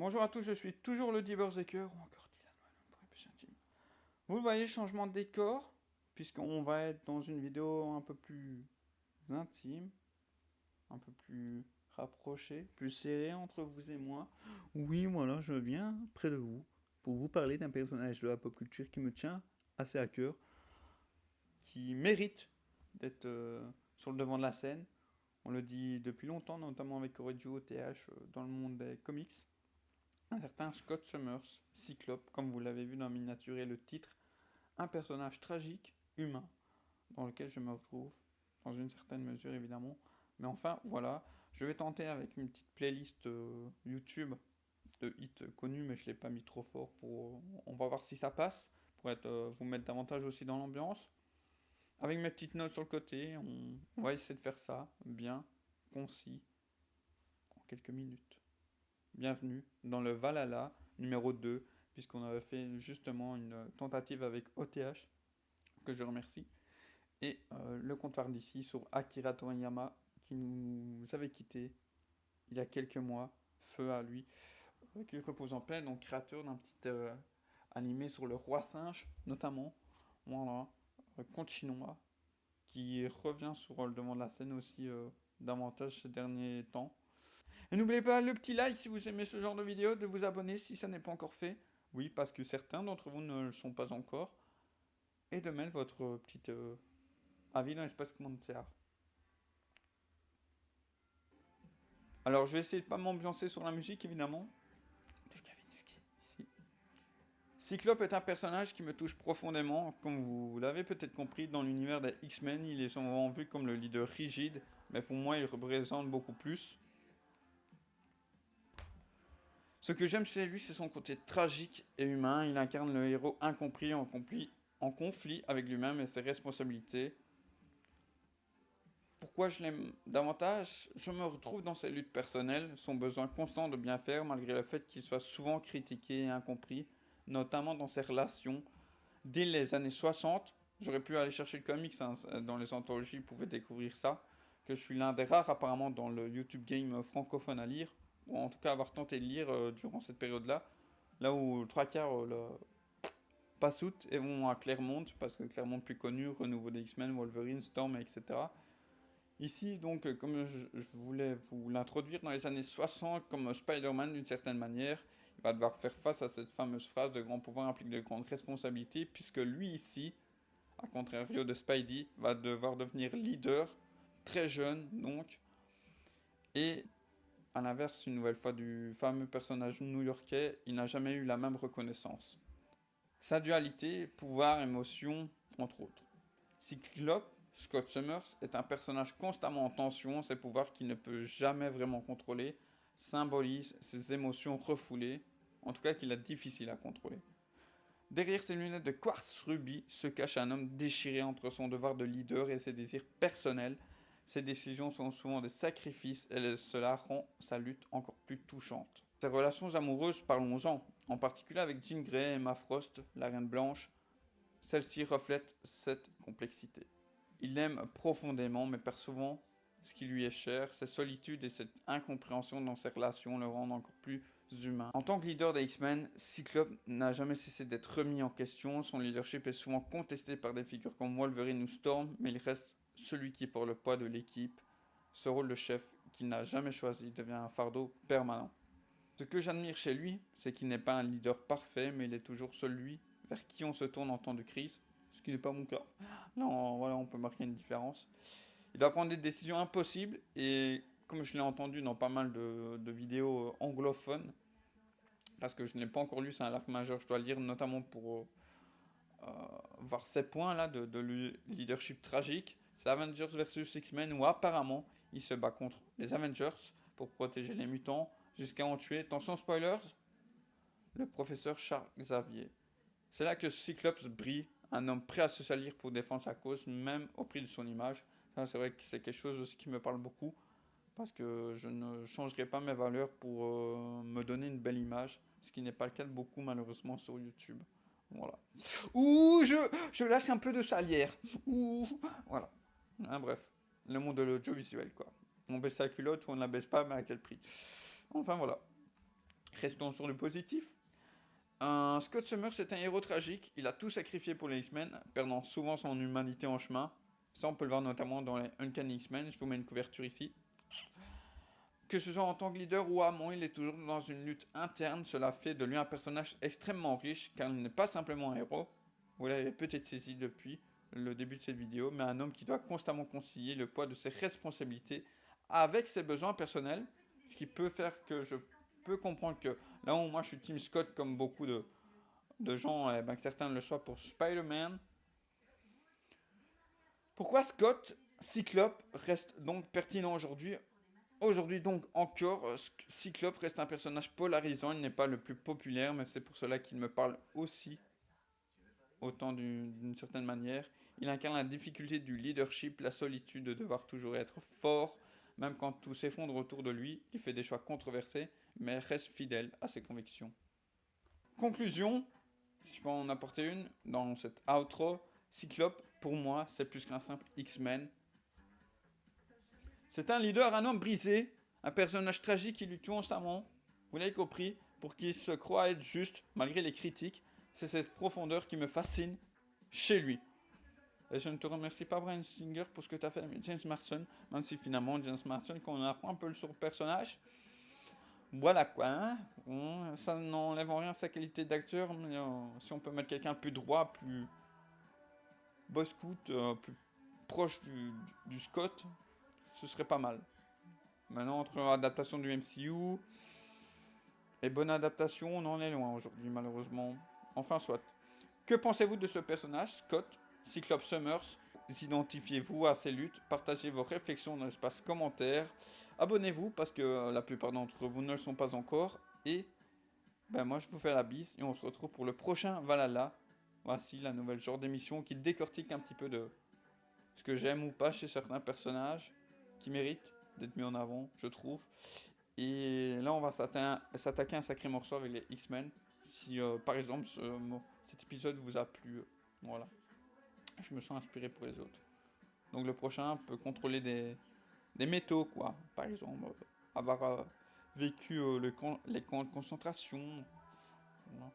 Bonjour à tous, je suis toujours le Berserker, ou encore Dylan pour les plus intimes. Vous le voyez, changement de décor, puisqu'on va être dans une vidéo un peu plus intime, un peu plus rapprochée, plus serrée entre vous et moi. Oui, voilà, je viens près de vous pour vous parler d'un personnage de la pop culture qui me tient assez à cœur, qui mérite d'être sur le devant de la scène. On le dit depuis longtemps, notamment avec Coreggio, TH, dans le monde des comics. Un certain Scott Summers, Cyclope, comme vous l'avez vu dans la miniature et le titre, un personnage tragique, humain, dans lequel je me retrouve, dans une certaine mesure évidemment. Mais enfin, voilà, je vais tenter avec une petite playlist YouTube de hits connus, mais je ne l'ai pas mis trop fort pour... On va voir si ça passe, pour être, vous mettre davantage aussi dans l'ambiance. Avec mes petites notes sur le côté, on va essayer de faire ça, bien, concis, en quelques minutes. Bienvenue dans le Valhalla numéro 2, puisqu'on avait fait justement une tentative avec OTH, que je remercie, et le comptoir d'ici sur Akira Toriyama, qui nous avait quittés il y a quelques mois, feu à lui, qui repose en paix, donc créateur d'un petit animé sur le roi singe, notamment, voilà, conte chinois, qui revient sur le devant de la scène aussi davantage ces derniers temps. Et n'oubliez pas le petit like si vous aimez ce genre de vidéo, de vous abonner si ça n'est pas encore fait. Oui, parce que certains d'entre vous ne le sont pas encore. Et de mettre votre petite avis dans l'espace commentaire. Alors je vais essayer de pas m'ambiancer sur la musique évidemment. De Kavinsky, ici. Cyclope est un personnage qui me touche profondément. Comme vous l'avez peut-être compris, dans l'univers des X-Men, il est souvent vu comme le leader rigide. Mais pour moi, il représente beaucoup plus. Ce que j'aime chez lui, c'est son côté tragique et humain. Il incarne le héros incompris en conflit avec lui-même et ses responsabilités. Pourquoi je l'aime davantage? Je me retrouve dans ses luttes personnelles, son besoin constant de bien faire malgré le fait qu'il soit souvent critiqué et incompris, notamment dans ses relations. Dès les années 60, j'aurais pu aller chercher le comics, hein, dans les anthologies, vous pouvez découvrir ça, que je suis l'un des rares apparemment dans le YouTube game francophone à lire, ou en tout cas avoir tenté de lire durant cette période-là, là où trois quarts passent out et vont à Claremont, parce que Claremont plus connu, renouveau des X-Men, Wolverine, Storm, etc. Ici, donc, comme je voulais vous l'introduire, dans les années 60, comme Spider-Man d'une certaine manière, il va devoir faire face à cette fameuse phrase de grand pouvoir implique de grandes responsabilités, puisque lui ici, à contrario de Spidey, va devoir devenir leader, très jeune donc, et à l'inverse, une nouvelle fois du fameux personnage new-yorkais, il n'a jamais eu la même reconnaissance. Sa dualité, pouvoir, émotion, entre autres. Cyclope, Scott Summers, est un personnage constamment en tension, ses pouvoirs qu'il ne peut jamais vraiment contrôler, symbolise ses émotions refoulées, en tout cas qu'il est difficile à contrôler. Derrière ses lunettes de quartz rubis se cache un homme déchiré entre son devoir de leader et ses désirs personnels. Ses décisions sont souvent des sacrifices et cela rend sa lutte encore plus touchante. Ses relations amoureuses, parlons-en, en particulier avec Jean Grey et Emma Frost, la Reine Blanche, celle-ci reflète cette complexité. Il aime profondément, mais perd souvent ce qui lui est cher. Cette solitude et cette incompréhension dans ses relations le rendent encore plus humain. En tant que leader des X-Men, Cyclope n'a jamais cessé d'être remis en question. Son leadership est souvent contesté par des figures comme Wolverine ou Storm, mais il reste celui qui porte le poids de l'équipe. Ce rôle de chef qu'il n'a jamais choisi devient un fardeau permanent. Ce que j'admire chez lui, c'est qu'il n'est pas un leader parfait, mais il est toujours celui vers qui on se tourne en temps de crise, ce qui n'est pas mon cas. Non, voilà, on peut marquer une différence. Il doit prendre des décisions impossibles, et comme je l'ai entendu dans pas mal de vidéos anglophones, parce que je ne l'ai pas encore lu, c'est un arc majeur, je dois le lire notamment pour voir ces points-là de leadership tragique. C'est Avengers vs X-Men où apparemment il se bat contre les Avengers pour protéger les mutants jusqu'à en tuer, attention spoilers, le professeur Charles Xavier. C'est là que Cyclops brille, un homme prêt à se salir pour défendre sa cause, même au prix de son image. Ça, c'est vrai que c'est quelque chose aussi qui me parle beaucoup, parce que je ne changerai pas mes valeurs pour me donner une belle image, ce qui n'est pas le cas de beaucoup malheureusement sur YouTube. Voilà. Ouh, je lâche un peu de salière. Ouh, voilà. Hein, bref, le monde de l'audiovisuel, quoi. On baisse sa culotte ou on ne la baisse pas, mais à quel prix? Enfin, voilà. Restons sur le positif. Scott Summers est un héros tragique, il a tout sacrifié pour les X-Men, perdant souvent son humanité en chemin. Ça on peut le voir notamment dans les Uncanny X-Men, je vous mets une couverture ici. Que ce soit en tant que leader ou amant, il est toujours dans une lutte interne, cela fait de lui un personnage extrêmement riche, car il n'est pas simplement un héros, vous l'avez peut-être saisi depuis le début de cette vidéo, mais un homme qui doit constamment concilier le poids de ses responsabilités avec ses besoins personnels, ce qui peut faire que je peux comprendre que là où moi je suis Team Scott comme beaucoup de gens, eh ben, que certains le soient pour Spider-Man. Pourquoi Scott Cyclope reste donc pertinent aujourd'hui? Aujourd'hui donc encore, Cyclope reste un personnage polarisant, il n'est pas le plus populaire, mais c'est pour cela qu'il me parle aussi, autant d'une certaine manière. Il incarne la difficulté du leadership, la solitude de devoir toujours être fort, même quand tout s'effondre autour de lui, il fait des choix controversés, mais reste fidèle à ses convictions. Conclusion, si je peux en apporter une, dans cette outro, Cyclope, pour moi, c'est plus qu'un simple X-Men. C'est un leader, un homme brisé, un personnage tragique qui lutte constamment, vous l'avez compris, pour qui se croit être juste, malgré les critiques. C'est cette profondeur qui me fascine chez lui. Et je ne te remercie pas, Bryan Singer, pour ce que tu as fait avec James Marsden, même si finalement, James Marsden, quand on apprend un peu sur le personnage, voilà quoi, hein. Bon, ça n'enlève en rien sa qualité d'acteur, mais si on peut mettre quelqu'un plus droit, plus boss scout, plus proche du Scott, ce serait pas mal. Maintenant, entre adaptation du MCU et bonne adaptation, on en est loin aujourd'hui, malheureusement. Enfin, soit. Que pensez-vous de ce personnage, Scott, Cyclope Summers? Identifiez-vous à ses luttes, partagez vos réflexions dans l'espace commentaire, abonnez-vous parce que la plupart d'entre vous ne le sont pas encore, et ben moi je vous fais la bise et on se retrouve pour le prochain Valhalla. Voici la nouvelle genre d'émission qui décortique un petit peu de ce que j'aime ou pas chez certains personnages qui méritent d'être mis en avant, je trouve. Et là, on va s'attaquer à un sacré morceau avec les X-Men. Si par exemple cet épisode vous a plu, voilà, je me sens inspiré pour les autres. Donc le prochain peut contrôler des métaux, quoi. Par exemple, avoir vécu les camps de concentration. Voilà.